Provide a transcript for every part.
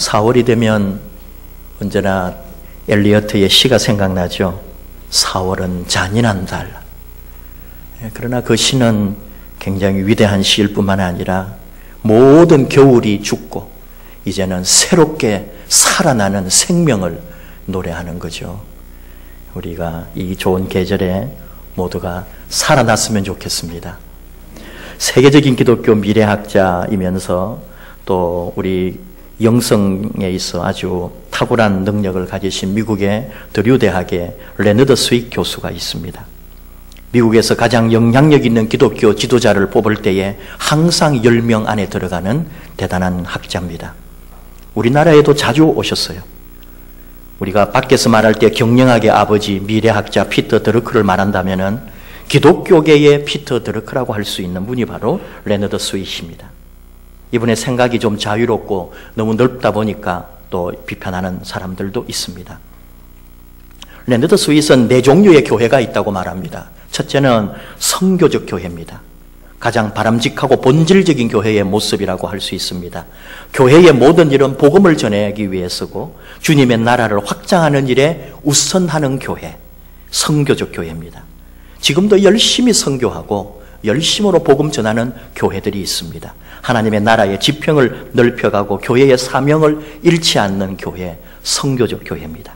4월이 되면 언제나 엘리어트의 시가 생각나죠. 4월은 잔인한 달. 그러나 그 시는 굉장히 위대한 시일 뿐만 아니라 모든 겨울이 죽고 이제는 새롭게 살아나는 생명을 노래하는 거죠. 우리가 이 좋은 계절에 모두가 살아났으면 좋겠습니다. 세계적인 기독교 미래학자이면서 또 우리 영성에 있어 아주 탁월한 능력을 가지신 미국의 드류 대학의 레너드 스윗 교수가 있습니다. 미국에서 가장 영향력 있는 기독교 지도자를 뽑을 때에 항상 10명 안에 들어가는 대단한 학자입니다. 우리나라에도 자주 오셨어요. 우리가 밖에서 말할 때 경영학의 아버지 미래학자 피터 드러크를 말한다면은 기독교계의 피터 드러크라고 할 수 있는 분이 바로 레너드 스윗입니다. 이분의 생각이 좀 자유롭고 너무 넓다 보니까 또 비판하는 사람들도 있습니다. 레너드 스윗은 4종류의 교회가 있다고 말합니다. 첫째는 성교적 교회입니다. 가장 바람직하고 본질적인 교회의 모습이라고 할 수 있습니다. 교회의 모든 일은 복음을 전하기 위해서고 주님의 나라를 확장하는 일에 우선하는 교회, 성교적 교회입니다. 지금도 열심히 선교하고 열심으로 복음 전하는 교회들이 있습니다. 하나님의 나라의 지평을 넓혀가고 교회의 사명을 잃지 않는 교회, 성교적 교회입니다.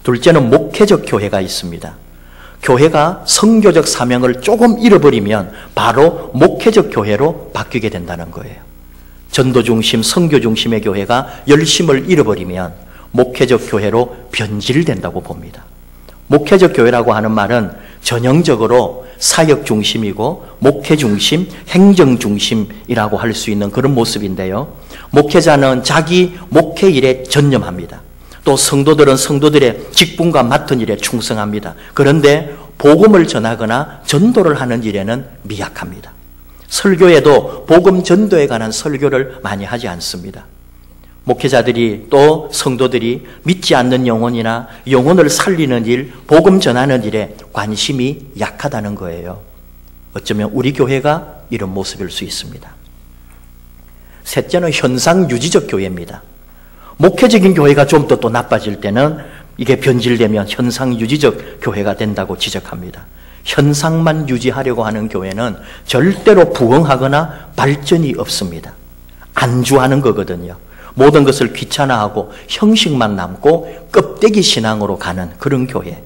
둘째는 목회적 교회가 있습니다. 교회가 성교적 사명을 조금 잃어버리면 바로 목회적 교회로 바뀌게 된다는 거예요. 전도 중심, 선교 중심의 교회가 열심을 잃어버리면 목회적 교회로 변질된다고 봅니다. 목회적 교회라고 하는 말은 전형적으로 사역 중심이고 목회 중심, 행정 중심이라고 할 수 있는 그런 모습인데요. 목회자는 자기 목회 일에 전념합니다. 또 성도들은 성도들의 직분과 맡은 일에 충성합니다. 그런데 복음을 전하거나 전도를 하는 일에는 미약합니다. 설교에도 복음 전도에 관한 설교를 많이 하지 않습니다. 목회자들이 또 성도들이 믿지 않는 영혼이나 영혼을 살리는 일, 복음 전하는 일에 관심이 약하다는 거예요. 어쩌면 우리 교회가 이런 모습일 수 있습니다. 셋째는 현상 유지적 교회입니다. 목회적인 교회가 좀 더 또 나빠질 때는 이게 변질되면 현상 유지적 교회가 된다고 지적합니다. 현상만 유지하려고 하는 교회는 절대로 부흥하거나 발전이 없습니다. 안주하는 거거든요. 모든 것을 귀찮아하고 형식만 남고 껍데기 신앙으로 가는 그런 교회.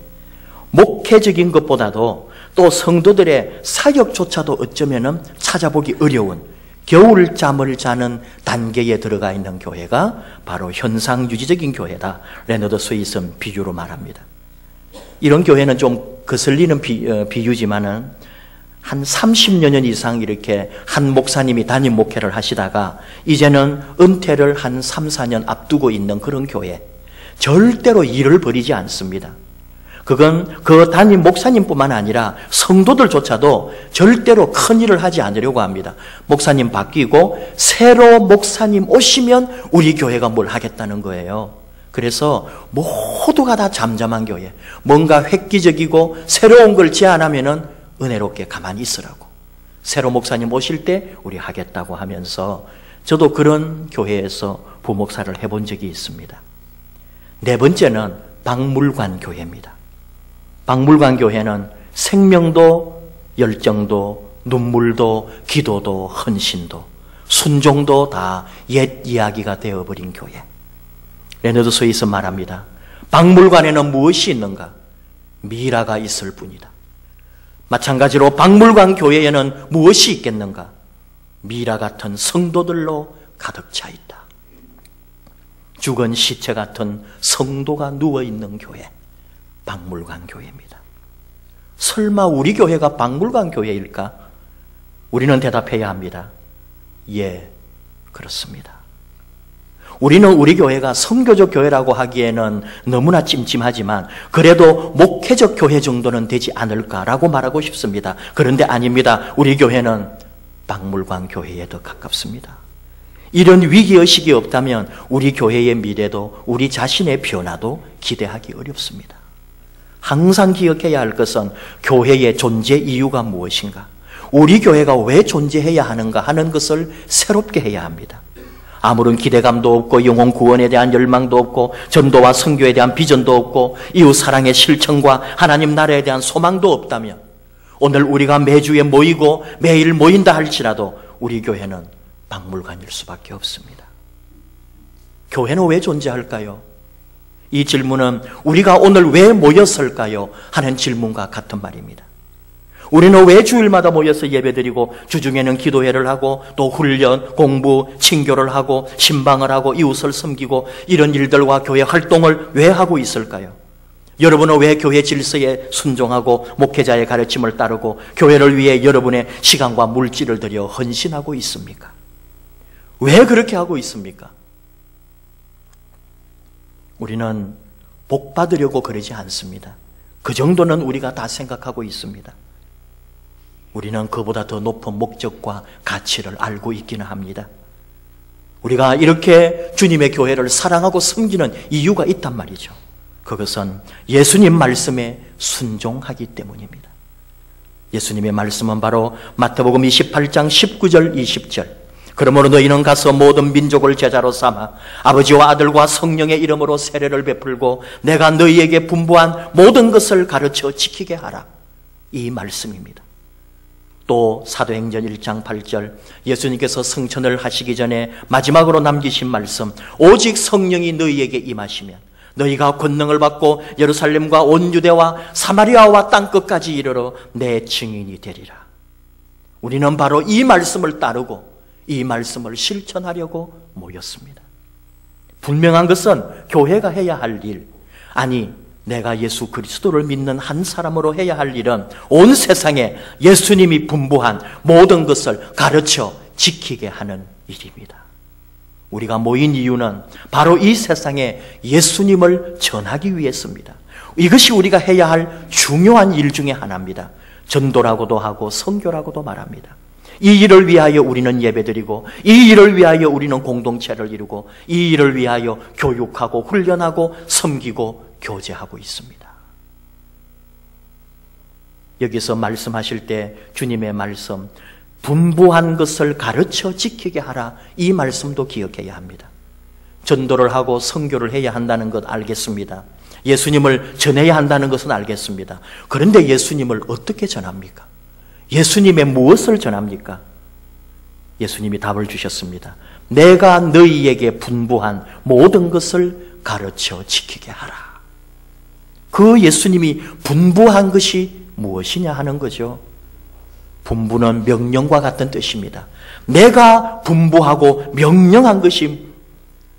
목회적인 것보다도 또 성도들의 사역조차도 어쩌면은 찾아보기 어려운 겨울잠을 자는 단계에 들어가 있는 교회가 바로 현상유지적인 교회다. 레너드 스윗은 비유로 말합니다. 이런 교회는 좀 거슬리는 비유지만은 한 30여 년 이상 이렇게 한 목사님이 담임 목회를 하시다가 이제는 은퇴를 한 3, 4년 앞두고 있는 그런 교회. 절대로 일을 버리지 않습니다. 그건 그 담임 목사님뿐만 아니라 성도들조차도 절대로 큰 일을 하지 않으려고 합니다. 목사님 바뀌고 새로 목사님 오시면 우리 교회가 뭘 하겠다는 거예요. 그래서 모두가 다 잠잠한 교회, 뭔가 획기적이고 새로운 걸 제안하면은 은혜롭게 가만히 있으라고. 새로 목사님 오실 때 우리 하겠다고 하면서 저도 그런 교회에서 부목사를 해본 적이 있습니다. 네 번째는 박물관 교회입니다. 박물관 교회는 생명도 열정도 눈물도 기도도 헌신도 순종도 다 옛 이야기가 되어버린 교회. 레너드 스윗은 말합니다. 박물관에는 무엇이 있는가? 미라가 있을 뿐이다. 마찬가지로 박물관 교회에는 무엇이 있겠는가? 미라 같은 성도들로 가득 차 있다. 죽은 시체 같은 성도가 누워있는 교회, 박물관 교회입니다. 설마 우리 교회가 박물관 교회일까? 우리는 대답해야 합니다. 예, 그렇습니다. 우리는 우리 교회가 선교적 교회라고 하기에는 너무나 찜찜하지만 그래도 목회적 교회 정도는 되지 않을까라고 말하고 싶습니다. 그런데 아닙니다. 우리 교회는 박물관 교회에 더 가깝습니다. 이런 위기의식이 없다면 우리 교회의 미래도 우리 자신의 변화도 기대하기 어렵습니다. 항상 기억해야 할 것은 교회의 존재 이유가 무엇인가? 우리 교회가 왜 존재해야 하는가 하는 것을 새롭게 해야 합니다. 아무런 기대감도 없고 영혼 구원에 대한 열망도 없고 전도와 선교에 대한 비전도 없고 이웃 사랑의 실천과 하나님 나라에 대한 소망도 없다면 오늘 우리가 매주에 모이고 매일 모인다 할지라도 우리 교회는 박물관일 수밖에 없습니다. 교회는 왜 존재할까요? 이 질문은 우리가 오늘 왜 모였을까요? 하는 질문과 같은 말입니다. 우리는 왜 주일마다 모여서 예배드리고 주중에는 기도회를 하고 또 훈련, 공부, 친교를 하고 신방을 하고 이웃을 섬기고 이런 일들과 교회 활동을 왜 하고 있을까요? 여러분은 왜 교회 질서에 순종하고 목회자의 가르침을 따르고 교회를 위해 여러분의 시간과 물질을 들여 헌신하고 있습니까? 왜 그렇게 하고 있습니까? 우리는 복 받으려고 그러지 않습니다. 그 정도는 우리가 다 생각하고 있습니다. 우리는 그보다 더 높은 목적과 가치를 알고 있기는 합니다. 우리가 이렇게 주님의 교회를 사랑하고 섬기는 이유가 있단 말이죠. 그것은 예수님 말씀에 순종하기 때문입니다. 예수님의 말씀은 바로 마태복음 28장 19절 20절 그러므로 너희는 가서 모든 민족을 제자로 삼아 아버지와 아들과 성령의 이름으로 세례를 베풀고 내가 너희에게 분부한 모든 것을 가르쳐 지키게 하라. 이 말씀입니다. 또 사도행전 1장 8절 예수님께서 성천을 하시기 전에 마지막으로 남기신 말씀 오직 성령이 너희에게 임하시면 너희가 권능을 받고 예루살렘과 온 유대와 사마리아와 땅끝까지 이르러 내 증인이 되리라. 우리는 바로 이 말씀을 따르고 이 말씀을 실천하려고 모였습니다. 분명한 것은 교회가 해야 할 일, 아니 내가 예수 그리스도를 믿는 한 사람으로 해야 할 일은 온 세상에 예수님이 분부한 모든 것을 가르쳐 지키게 하는 일입니다. 우리가 모인 이유는 바로 이 세상에 예수님을 전하기 위해서입니다. 이것이 우리가 해야 할 중요한 일 중에 하나입니다. 전도라고도 하고 선교라고도 말합니다. 이 일을 위하여 우리는 예배드리고 이 일을 위하여 우리는 공동체를 이루고 이 일을 위하여 교육하고 훈련하고 섬기고 교제하고 있습니다. 여기서 말씀하실 때 주님의 말씀 분부한 것을 가르쳐 지키게 하라 이 말씀도 기억해야 합니다. 전도를 하고 선교를 해야 한다는 것 알겠습니다. 예수님을 전해야 한다는 것은 알겠습니다. 그런데 예수님을 어떻게 전합니까? 예수님의 무엇을 전합니까? 예수님이 답을 주셨습니다. 내가 너희에게 분부한 모든 것을 가르쳐 지키게 하라. 그 예수님이 분부한 것이 무엇이냐 하는 거죠. 분부는 명령과 같은 뜻입니다. 내가 분부하고 명령한 것이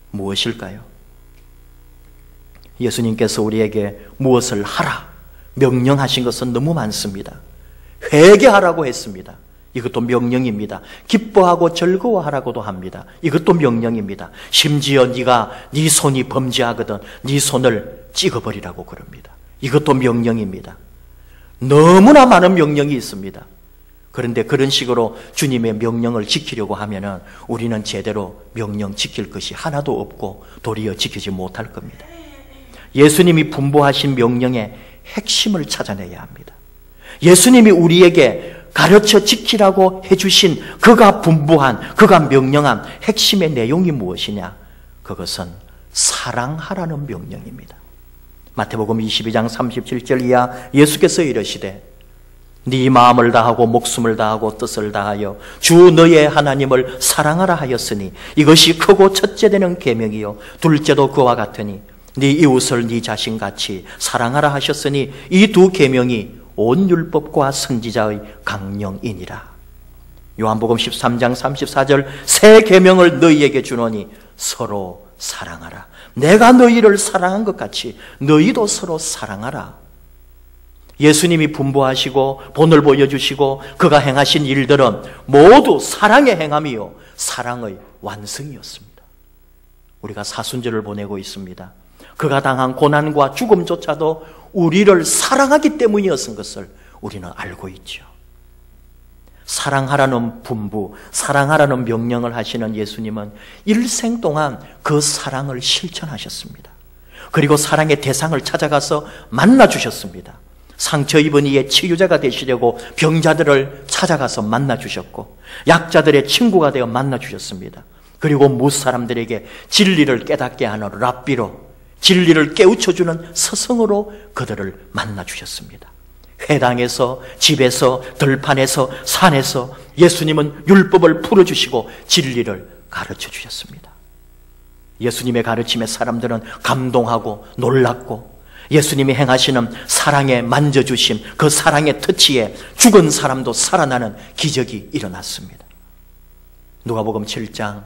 무엇일까요? 예수님께서 우리에게 무엇을 하라 명령하신 것은 너무 많습니다. 회개하라고 했습니다. 이것도 명령입니다. 기뻐하고 즐거워하라고도 합니다. 이것도 명령입니다. 심지어 네가 네 손이 범죄하거든 네 손을 찍어버리라고 그럽니다. 이것도 명령입니다. 너무나 많은 명령이 있습니다. 그런데 그런 식으로 주님의 명령을 지키려고 하면은 우리는 제대로 명령 지킬 것이 하나도 없고 도리어 지키지 못할 겁니다. 예수님이 분부하신 명령의 핵심을 찾아내야 합니다. 예수님이 우리에게 가르쳐 지키라고 해주신 그가 분부한, 그가 명령한 핵심의 내용이 무엇이냐? 그것은 사랑하라는 명령입니다. 마태복음 22장 37절 이하 예수께서 이르시되 네 마음을 다하고 목숨을 다하고 뜻을 다하여 주 너의 하나님을 사랑하라 하였으니 이것이 크고 첫째 되는 계명이요 둘째도 그와 같으니 네 이웃을 네 자신같이 사랑하라 하셨으니 이 두 계명이 온 율법과 선지자의 강령이니라. 요한복음 13장 34절 새 계명을 너희에게 주노니 서로 사랑하라. 내가 너희를 사랑한 것 같이 너희도 서로 사랑하라. 예수님이 분부하시고 본을 보여주시고 그가 행하신 일들은 모두 사랑의 행함이요 사랑의 완성이었습니다. 우리가 사순절을 보내고 있습니다. 그가 당한 고난과 죽음조차도 우리를 사랑하기 때문이었던 것을 우리는 알고 있죠. 사랑하라는 분부, 사랑하라는 명령을 하시는 예수님은 일생 동안 그 사랑을 실천하셨습니다. 그리고 사랑의 대상을 찾아가서 만나주셨습니다. 상처 입은 이의 치유자가 되시려고 병자들을 찾아가서 만나주셨고 약자들의 친구가 되어 만나주셨습니다. 그리고 무사람들에게 진리를 깨닫게 하는 랍비로, 진리를 깨우쳐주는 스승으로 그들을 만나주셨습니다. 회당에서, 집에서, 들판에서, 산에서 예수님은 율법을 풀어주시고 진리를 가르쳐 주셨습니다. 예수님의 가르침에 사람들은 감동하고 놀랐고, 예수님이 행하시는 사랑의 만져주심, 그 사랑의 터치에 죽은 사람도 살아나는 기적이 일어났습니다. 누가복음 7장,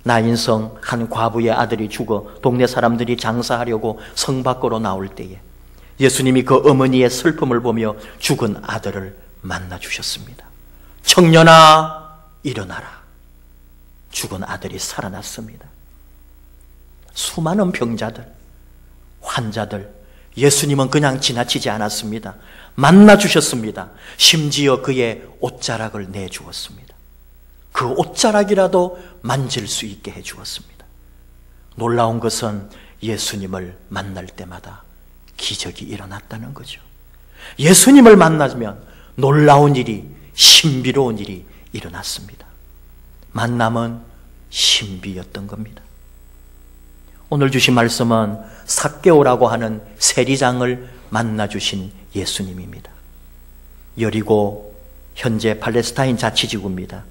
나인성 한 과부의 아들이 죽어 동네 사람들이 장사하려고 성 밖으로 나올 때에 예수님이 그 어머니의 슬픔을 보며 죽은 아들을 만나 주셨습니다. 청년아, 일어나라. 죽은 아들이 살아났습니다. 수많은 병자들, 환자들, 예수님은 그냥 지나치지 않았습니다. 만나 주셨습니다. 심지어 그의 옷자락을 내주었습니다. 그 옷자락이라도 만질 수 있게 해주었습니다. 놀라운 것은 예수님을 만날 때마다 기적이 일어났다는 거죠. 예수님을 만나면 놀라운 일이, 신비로운 일이 일어났습니다. 만남은 신비였던 겁니다. 오늘 주신 말씀은 삭개오라고 하는 세리장을 만나주신 예수님입니다. 여리고 현재 팔레스타인 자치지구입니다.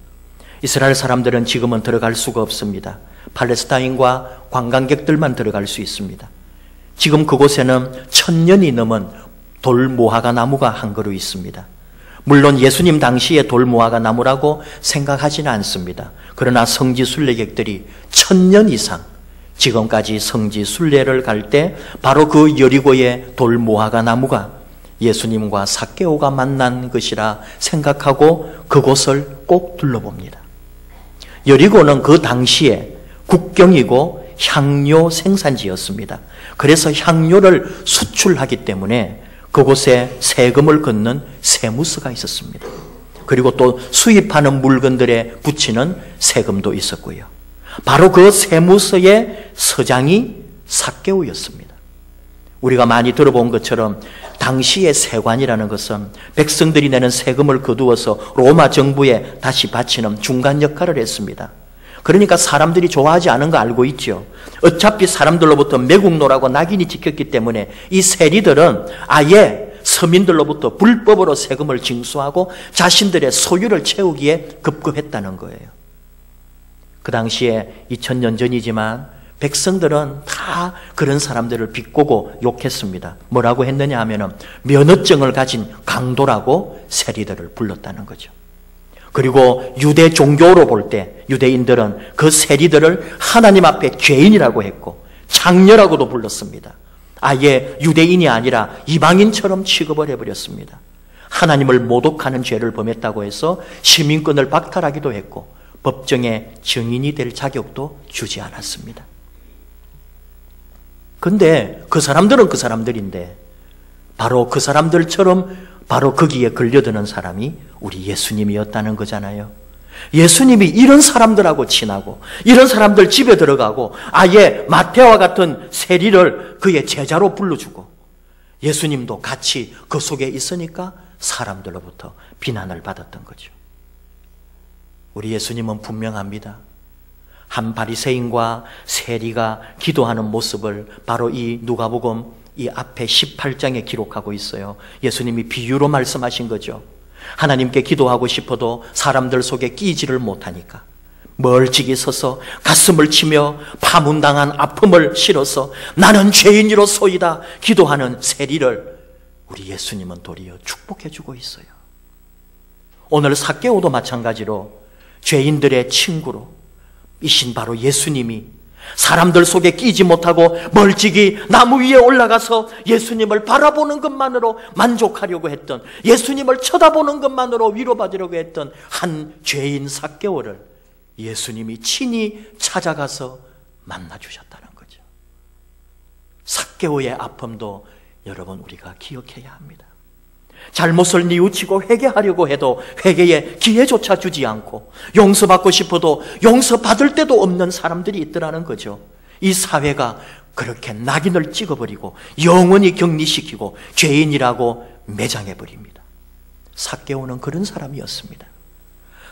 이스라엘 사람들은 지금은 들어갈 수가 없습니다. 팔레스타인과 관광객들만 들어갈 수 있습니다. 지금 그곳에는 1000년이 넘은 돌무화과 나무가 한 그루 있습니다. 물론 예수님 당시에 돌무화과 나무라고 생각하지는 않습니다. 그러나 성지 순례객들이 1000년 이상 지금까지 성지 순례를 갈 때 바로 그 여리고의 돌무화과 나무가 예수님과 삭개오가 만난 것이라 생각하고 그곳을 꼭 둘러봅니다. 여리고는 그 당시에 국경이고 향료 생산지였습니다. 그래서 향료를 수출하기 때문에 그곳에 세금을 걷는 세무서가 있었습니다. 그리고 또 수입하는 물건들에 붙이는 세금도 있었고요. 바로 그 세무서의 서장이 삭개오였습니다. 우리가 많이 들어본 것처럼 당시의 세관이라는 것은 백성들이 내는 세금을 거두어서 로마 정부에 다시 바치는 중간 역할을 했습니다. 그러니까 사람들이 좋아하지 않은 거 알고 있죠. 어차피 사람들로부터 매국노라고 낙인이 찍혔기 때문에 이 세리들은 아예 서민들로부터 불법으로 세금을 징수하고 자신들의 소유를 채우기에 급급했다는 거예요. 그 당시에 2000년 전이지만 백성들은 다 그런 사람들을 비꼬고 욕했습니다. 뭐라고 했느냐 하면은 면허증을 가진 강도라고 세리들을 불렀다는 거죠. 그리고 유대 종교로 볼 때 유대인들은 그 세리들을 하나님 앞에 죄인이라고 했고 장녀라고도 불렀습니다. 아예 유대인이 아니라 이방인처럼 취급을 해버렸습니다. 하나님을 모독하는 죄를 범했다고 해서 시민권을 박탈하기도 했고 법정에 증인이 될 자격도 주지 않았습니다. 근데 그 사람들은 그 사람들인데 바로 그 사람들처럼 바로 거기에 걸려드는 사람이 우리 예수님이었다는 거잖아요. 예수님이 이런 사람들하고 친하고 이런 사람들 집에 들어가고 아예 마태와 같은 세리를 그의 제자로 불러주고 예수님도 같이 그 속에 있으니까 사람들로부터 비난을 받았던 거죠. 우리 예수님은 분명합니다. 한 바리새인과 세리가 기도하는 모습을 바로 이 누가복음 이 앞에 18장에 기록하고 있어요. 예수님이 비유로 말씀하신 거죠. 하나님께 기도하고 싶어도 사람들 속에 끼지를 못하니까 멀찍이 서서 가슴을 치며 파문당한 아픔을 실어서 나는 죄인이로소이다 기도하는 세리를 우리 예수님은 도리어 축복해 주고 있어요. 오늘 삭개오도 마찬가지로 죄인들의 친구로 이신 바로 예수님이 사람들 속에 끼지 못하고 멀찍이 나무 위에 올라가서 예수님을 바라보는 것만으로 만족하려고 했던, 예수님을 쳐다보는 것만으로 위로받으려고 했던 한 죄인 삭개오를 예수님이 친히 찾아가서 만나주셨다는 거죠. 삭개오의 아픔도 여러분 우리가 기억해야 합니다. 잘못을 뉘우치고 회개하려고 해도 회개에 기회조차 주지 않고 용서받고 싶어도 용서받을 데도 없는 사람들이 있더라는 거죠. 이 사회가 그렇게 낙인을 찍어버리고 영원히 격리시키고 죄인이라고 매장해버립니다. 삭개오는 그런 사람이었습니다.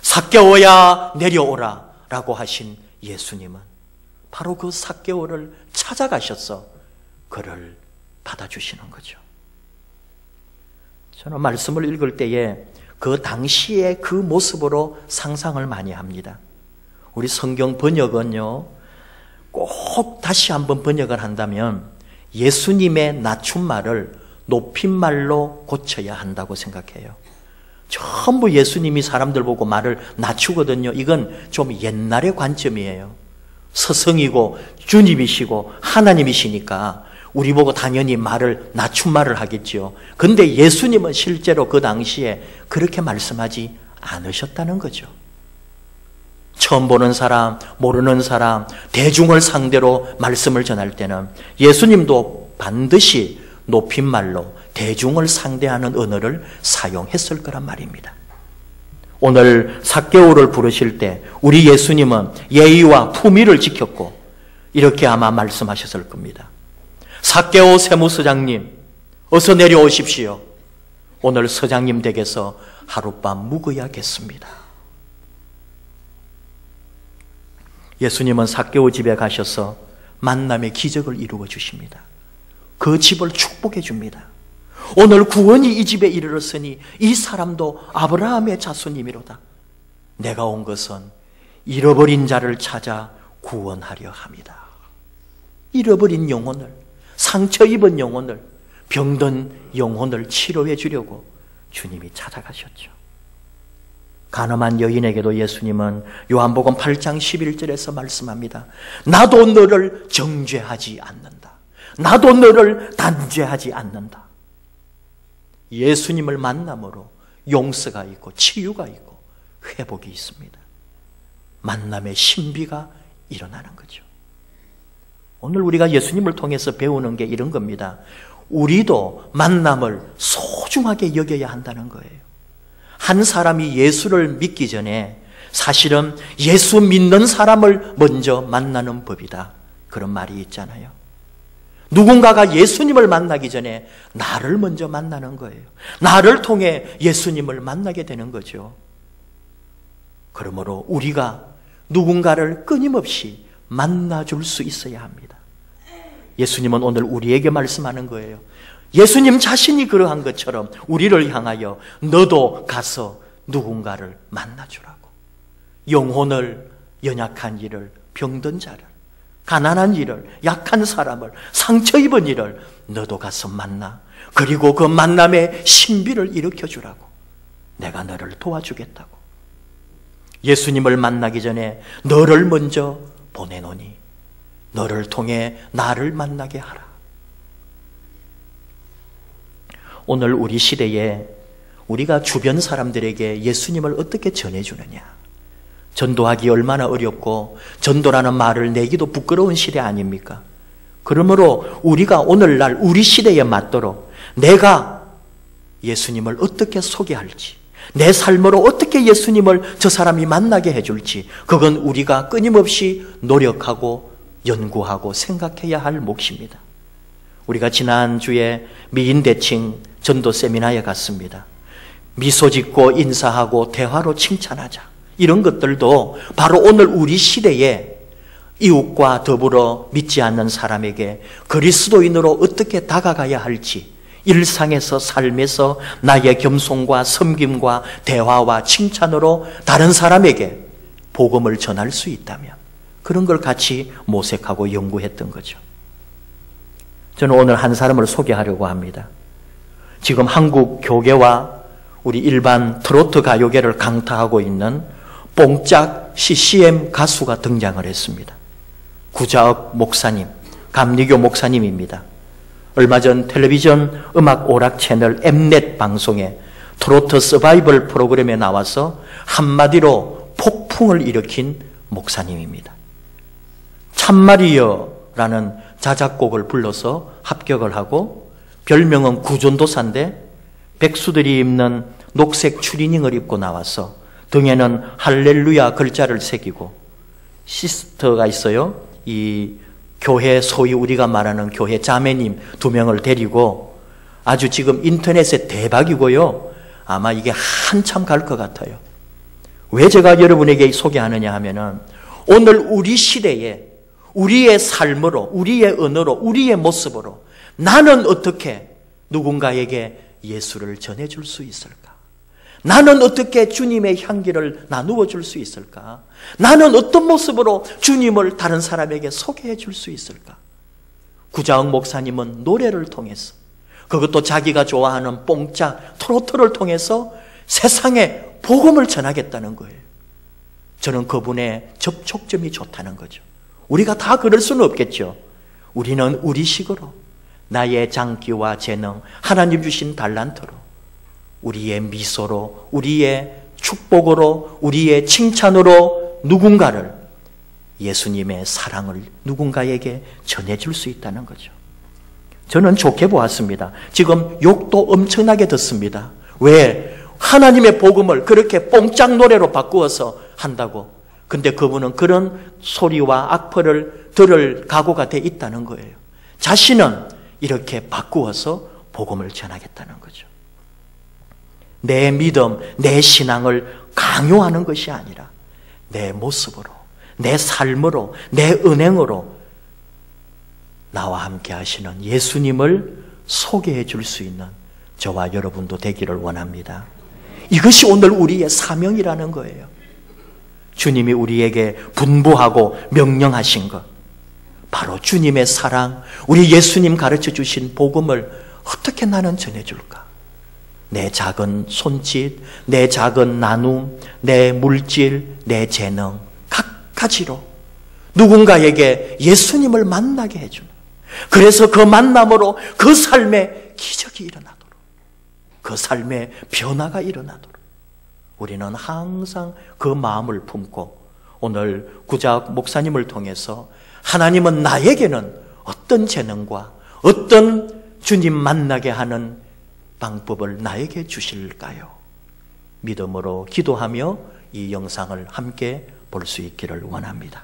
삭개오야 내려오라 라고 하신 예수님은 바로 그 삭개오를 찾아가셔서 그를 받아주시는 거죠. 저는 말씀을 읽을 때에 그 당시의 그 모습으로 상상을 많이 합니다. 우리 성경 번역은요, 꼭 다시 한번 번역을 한다면 예수님의 낮춤말을 높임말로 고쳐야 한다고 생각해요. 전부 예수님이 사람들 보고 말을 낮추거든요. 이건 좀 옛날의 관점이에요. 스승이고 주님이시고 하나님이시니까 우리 보고 당연히 말을 낮춤말을 하겠지요. 근데 예수님은 실제로 그 당시에 그렇게 말씀하지 않으셨다는 거죠. 처음 보는 사람, 모르는 사람, 대중을 상대로 말씀을 전할 때는 예수님도 반드시 높임말로 대중을 상대하는 언어를 사용했을 거란 말입니다. 오늘 삭개오를 부르실 때 우리 예수님은 예의와 품위를 지켰고 이렇게 아마 말씀하셨을 겁니다. 삭개오 세무서장님, 어서 내려오십시오. 오늘 서장님 댁에서 하룻밤 묵어야겠습니다. 예수님은 삭개오 집에 가셔서 만남의 기적을 이루어 주십니다. 그 집을 축복해 줍니다. 오늘 구원이 이 집에 이르렀으니 이 사람도 아브라함의 자손이미로다. 내가 온 것은 잃어버린 자를 찾아 구원하려 함이다. 잃어버린 영혼을, 상처 입은 영혼을, 병든 영혼을 치료해 주려고 주님이 찾아가셨죠. 가늠한 여인에게도 예수님은 요한복음 8장 11절에서 말씀합니다. 나도 너를 정죄하지 않는다. 나도 너를 단죄하지 않는다. 예수님을 만남으로 용서가 있고 치유가 있고 회복이 있습니다. 만남의 신비가 일어나는 거죠. 오늘 우리가 예수님을 통해서 배우는 게 이런 겁니다. 우리도 만남을 소중하게 여겨야 한다는 거예요. 한 사람이 예수를 믿기 전에 사실은 예수 믿는 사람을 먼저 만나는 법이다. 그런 말이 있잖아요. 누군가가 예수님을 만나기 전에 나를 먼저 만나는 거예요. 나를 통해 예수님을 만나게 되는 거죠. 그러므로 우리가 누군가를 끊임없이 만나줄 수 있어야 합니다. 예수님은 오늘 우리에게 말씀하는 거예요. 예수님 자신이 그러한 것처럼 우리를 향하여 너도 가서 누군가를 만나주라고. 영혼을, 연약한 이를, 병든 자를, 가난한 이를, 약한 사람을, 상처 입은 이를 너도 가서 만나. 그리고 그 만남의 신비를 일으켜주라고. 내가 너를 도와주겠다고. 예수님을 만나기 전에 너를 먼저 보내노니 너를 통해 나를 만나게 하라. 오늘 우리 시대에 우리가 주변 사람들에게 예수님을 어떻게 전해주느냐. 전도하기 얼마나 어렵고 전도라는 말을 내기도 부끄러운 시대 아닙니까? 그러므로 우리가 오늘날 우리 시대에 맞도록 내가 예수님을 어떻게 소개할지, 내 삶으로 어떻게 예수님을 저 사람이 만나게 해줄지, 그건 우리가 끊임없이 노력하고 연구하고 생각해야 할 몫입니다. 우리가 지난주에 미인대칭 전도 세미나에 갔습니다. 미소 짓고 인사하고 대화로 칭찬하자. 이런 것들도 바로 오늘 우리 시대에 이웃과 더불어 믿지 않는 사람에게 그리스도인으로 어떻게 다가가야 할지, 일상에서 삶에서 나의 겸손과 섬김과 대화와 칭찬으로 다른 사람에게 복음을 전할 수 있다면 그런 걸 같이 모색하고 연구했던 거죠. 저는 오늘 한 사람을 소개하려고 합니다. 지금 한국 교계와 우리 일반 트로트 가요계를 강타하고 있는 뽕짝 CCM 가수가 등장을 했습니다. 구자욱 목사님, 감리교 목사님입니다. 얼마 전 텔레비전 음악 오락 채널 엠넷 방송에 트로트 서바이벌 프로그램에 나와서 한마디로 폭풍을 일으킨 목사님입니다. 참말이여라는 자작곡을 불러서 합격을 하고 별명은 구전도사인데 백수들이 입는 녹색 추리닝을 입고 나와서 등에는 할렐루야 글자를 새기고 시스터가 있어요. 이 교회 소위 우리가 말하는 교회 자매님 2명을 데리고 아주 지금 인터넷에 대박이고요. 아마 이게 한참 갈 것 같아요. 왜 제가 여러분에게 소개하느냐 하면은 오늘 우리 시대에 우리의 삶으로, 우리의 언어로, 우리의 모습으로 나는 어떻게 누군가에게 예수를 전해줄 수 있을까? 나는 어떻게 주님의 향기를 나누어 줄 수 있을까? 나는 어떤 모습으로 주님을 다른 사람에게 소개해 줄 수 있을까? 구자흥 목사님은 노래를 통해서, 그것도 자기가 좋아하는 뽕짝, 트로트를 통해서 세상에 복음을 전하겠다는 거예요. 저는 그분의 접촉점이 좋다는 거죠. 우리가 다 그럴 수는 없겠죠. 우리는 우리식으로 나의 장기와 재능, 하나님 주신 달란트로, 우리의 미소로, 우리의 축복으로, 우리의 칭찬으로 누군가를, 예수님의 사랑을 누군가에게 전해줄 수 있다는 거죠. 저는 좋게 보았습니다. 지금 욕도 엄청나게 듣습니다. 왜? 하나님의 복음을 그렇게 뽕짝 노래로 바꾸어서 한다고. 근데 그분은 그런 소리와 악플을 들을 각오가 돼 있다는 거예요. 자신은 이렇게 바꾸어서 복음을 전하겠다는 거죠. 내 믿음, 내 신앙을 강요하는 것이 아니라 내 모습으로, 내 삶으로, 내 은행으로 나와 함께 하시는 예수님을 소개해 줄 수 있는 저와 여러분도 되기를 원합니다. 이것이 오늘 우리의 사명이라는 거예요. 주님이 우리에게 분부하고 명령하신 것, 바로 주님의 사랑, 우리 예수님 가르쳐 주신 복음을 어떻게 나는 전해줄까? 내 작은 손짓, 내 작은 나눔, 내 물질, 내 재능, 각가지로 누군가에게 예수님을 만나게 해주는, 그래서 그 만남으로 그 삶에 기적이 일어나도록, 그 삶에 변화가 일어나도록 우리는 항상 그 마음을 품고, 오늘 구자욱 목사님을 통해서 하나님은 나에게는 어떤 재능과 어떤 주님 만나게 하는 방법을 나에게 주실까요? 믿음으로 기도하며 이 영상을 함께 볼 수 있기를 원합니다.